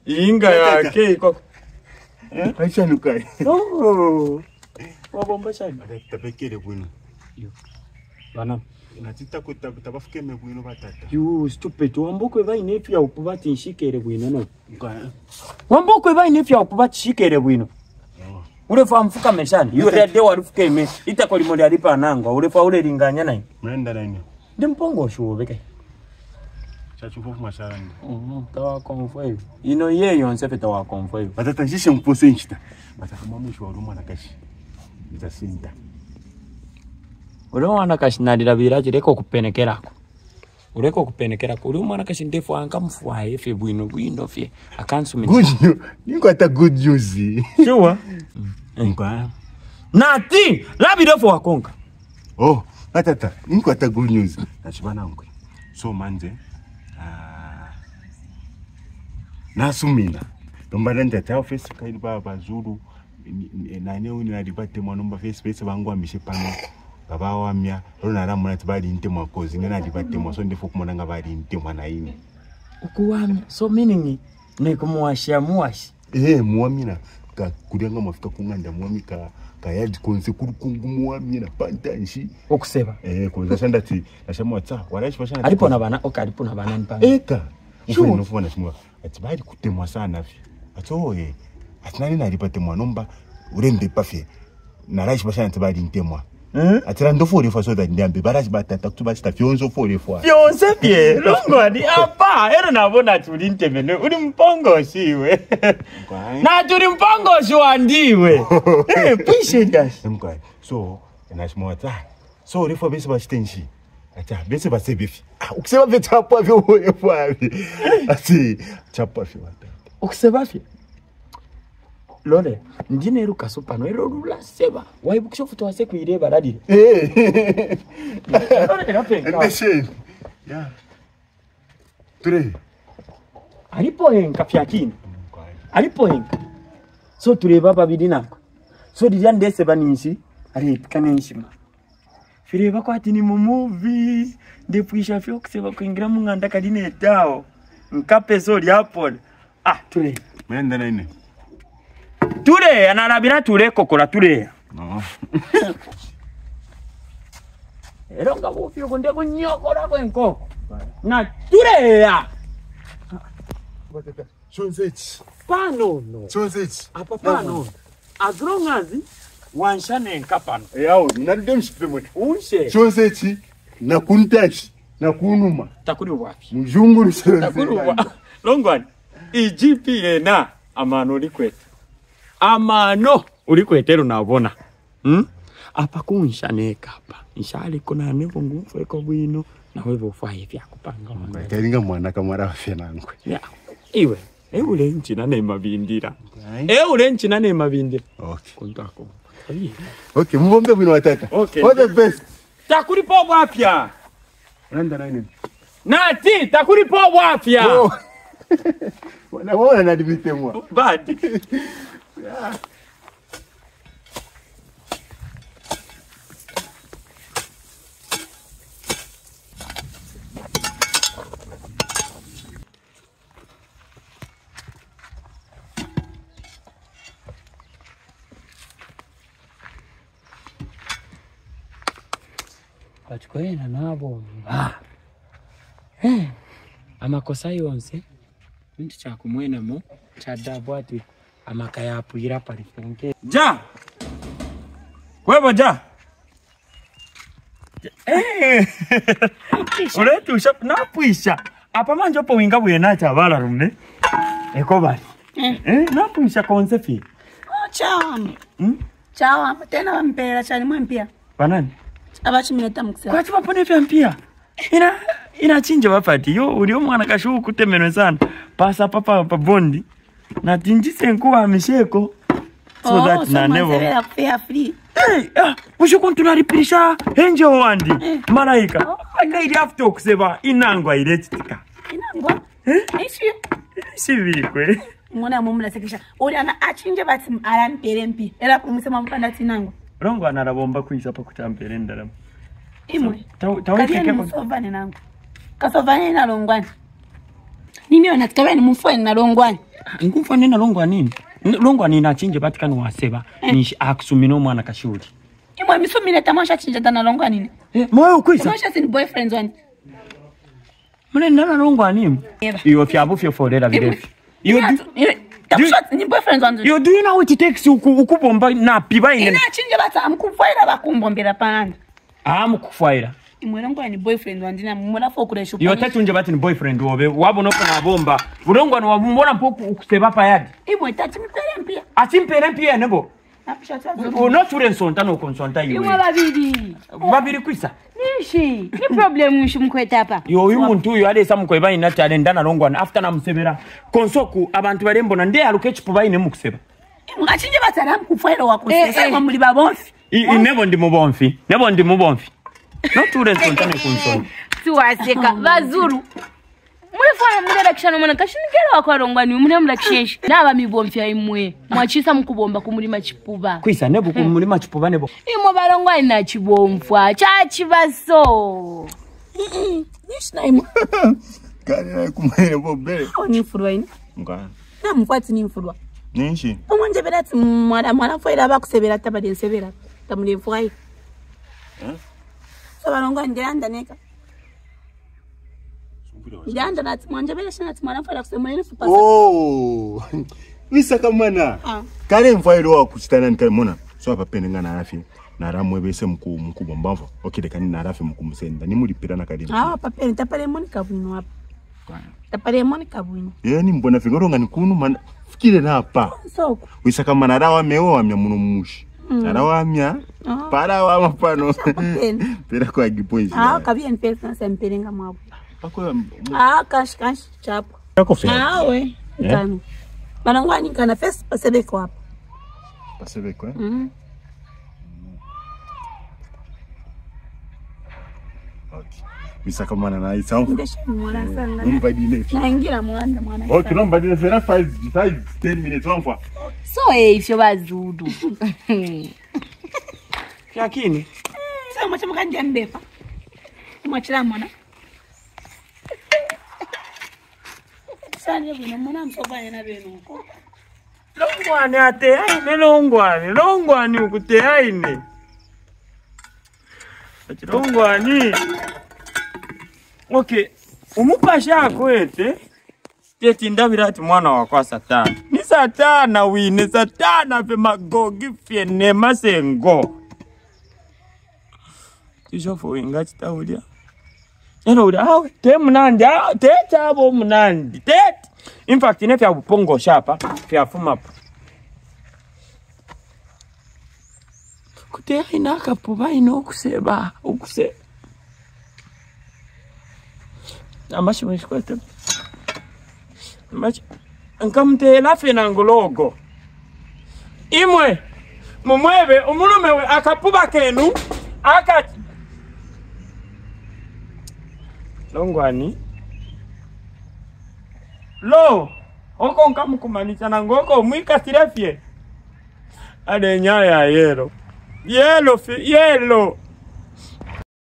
Inga yake iko. Aisha nukai. No. Wabomba shani. Tapekele bwino. Yo. Bana. Natita kutabafuke me bwino batata. You stupid. Wambokwe ba inefya ukubati nshikere bwino no. Wambokwe ba inefya ukubati shikere bwino. Urefa mfuka meshani. Yure de warufuke me. Itako limoli alipa nangwa. Urefa ule linganya nai. Mwenda nani? Ndimpongo shuobeke. Chachufu masharani. Tawa konfoi. Ino ye yonsefe tawa konfoi. Batata njishe mpose nchita. Batata mwamushu wa ruma nakashi. Itasinta. Ule mwana kashinadira biraji reko kupenekerako. Ureko kupenekerako. Ule mwana kashindefu anga mfuwa efe bwino fye. Akansumi. Good news. Niko ata good news. Sure. Nko. Nati! Labirefu wakonga. Oh, batata. Niko ata good news. Nachibana nkwe. So manje. Nasumina. Nombala ndata office kaidi baba zuru. Nane uni nadibate mwanomba face bangu amishe pano. Baba wamya. Rona ramu natibali inte mwakozi. Nena nadibate mwa. So ndefu kumonanga bali inte mwanaini. Ukuwamya. So meaning ni kumuwashia muwashi. Muwamina. Kurianga mafika kunganda muwami kayadi konse kurukungu muwamina pantanshi. Okuseba. Konza shandati. Nashamu wata. Waraishi pashana. Alipo na bana. Oka alipo na bana nipanga. Eka. Sure. Nufu wana shimwa. Atibali kutemwa sana fi. Ato atinani nalipate mwanomba. Urembe pafe. Naraishi pashana atibali ntemwa. Atira ndofu urefa so that ndambe. Barashi batata kutuba sita fionzo fo urefa. Fionzo pie. Longwani. Apa. Ero nabona tuli ntemene. Uri mpongo shiwe. Na tuli mpongo shiwandiwe. Pishe dash. Mkwai. So. Nashimwa wata. So urefa besi bashitenshi. Acha bese basebifi. Ukisema vya chapa vya uwefu havi. Ati chapa vya watata. Ukisema vya Lole, ndine eruka sopano. Ero rula seba. Waibu futu wase kuireba radile. Lole napenka. Ndesheni. Ya. Ture. Alipo henka fyakini. Alipo henka. So tureba babidi nako. So dijande seba ninshi. Aripika nenshima. Fireba kwa ati ni mu movie ndepwisha fyo kuseba kuingira mu nganda kadine etao nkape sori hapo ture mwenda nene ture analabira ture kokola ture no eronga bofyo konde kunyokora kwenko na ture ya chonzechi pano no chonzechi apa pano as long as wanshane nkapano yao nalide mshipemwe unse chonzechi na kuntachi na kunuma takuri wapi mjunguru takuri wapi longwani IGP na amano likwete amano ulikwetero nabona apa kunshane kapa nshali kuna nebo ngufu eko bwino na wewe ufaye vya kupanga mwana kalinga mwana kamara afya nankwe ya iwe ule nchi nane mabindira ule nchi nane mabindira okay kontako okay mbombe bwino watata okay all the best takuri po wapya randa nani nati takuri po wapya wana nadibite mwa bad Batukwena nabo amakosa yonse nti chakumwenamo chadabu ati amakayapwira palifunke ja kwebo ja uletu shap napwisha apa manje opo winga bwena chabala rumne eko bali napwisha konsefi chawa tena wampera chali mwempia banani abachimileta mukisa kwa chuma pone vya mpia ina chinja wapati yo ulio mwana kashu kutemenwe sana pasa papa bondi na tinjise nkuwa misheko so that na never usho tunaripirisha enje wandi malaika akaidi after kuseba inangwa iletika inangwa si vikwe mwana mumla sekisha uli ana achinje bati arampere mpi era kumusema mpanda tinangwa rongo anarabomba kuisha pa kuchampere ndaramu imwe taweke keko sovane nangu kasovane na longwani Nimeona tukabani mufwe na Longwani. Ngumfa nina Longwani. Longwani na chinje batikani waseba ni akusumino mwana kashuri. Imwe misumine tamasha chinje dana Longwani. Moyo kwisa. Tamasha sin boyfriends one. Mune nana Longwani. Iyo fyabu fyo folera birefi. You do you know what it takes ukubomba na piba ine. Ina chinje bata amkufaira bakumbombera panga. Amkufaira. Imwerongo ni boyfriend wandina mumona fokuresho. Yo tatu nje bati ni boyfriend wobe wabona ko na bomba. Bulongo no wabona mpoku ukuseba pa yadi. Imwe tatu mpere mpia. Atimpere mpia nebo. Napishata. Uno turensonta no konsonta yiwe. Imwe babiri. Babiri kwisa. Nishi. Ni problem nishu mkweta hapa. Yo uyu muntu uyu ade samukweba ina chale ndana Longwani after na musebera. Konsoku abantu barembo na nde aluke chipuba ine mukuseba. Imwe achinje batara mkufaira wakusesa kwa muri babonfi. Nebo ndi mubonfi. Nebo ndi mubonfi. No turensonta ne konsonta. Tuwaseka bazuru. Mulefana mulekishana mwana kashinikera kwa Longwani umune mulekisheshi naba mibomfya imwe mwachisa mukubomba kumulima chipuba kwisa nebo kumulima chipuba nebo imwe balongwani na chibomfwa chachibaso nishina imwe Kana kumene bobele oni furwa ine ngana na mkwati ni mfurwa ninshi umanje belati mwana foira bakusebera tabade nsebera tamule fwai sabalongwani ndiranda neka Yanda nati mwanje bele shana timana fala kusemana ni fupa. Oh. Wisa kamana. Kale mfailo wa kuchitana ni kale mona. So hapa penenga na rafi. Na ramwe bese mkubwa mbamva. Okide kani na rafi mkumusenda. Ni mulipira na kadi. Papa tapale moni kabunyo hapa. Tapale moni kabunyo. Ni mbona fingoronga ni kunu man fikire na hapa. Soko. Wisa kamana rawa mewa amya muno mushi. Rawa amya. Para wa mapano. Pera kwa gipoizi. Kabia npesa na semperenga mwabu. Kash chapo. Yako fe. We. Nkano. Manangwani kana face pasebeko hapa. Pasebeko Okay. Bisa kamana na isa. Ndesha mwana sana. Mbadile. Naingira mwana. Okay, no mbadile sera 10 minutes one. So ifyo bazudu. Yakini. Sasa mwacha mkanje mbefa. Mwachira mwana. Sani bino mwana msoba na beno. Longwani ate aine Longwani ukute aine. Longwani. Okay, umupasha kwete. Teti ndabirati mwana wa kwa Satana. Ni Satana wine Satana fe magogi fiene masengo. Tishofo ingati tawulia. Ero te munandi te chabo munandi te in fact ine fya bupongo shapa fya fuma kute ina kapuba ino kuseba ukuse amashi mwiskwete amashi nkamte lafe na ngologo imwe mumwebe umulume we akapuba kenu akati Longwani. Lo, oko nkamukumanisha na ngoko mwika sirefye. Ade nyaya yelo. Yelo.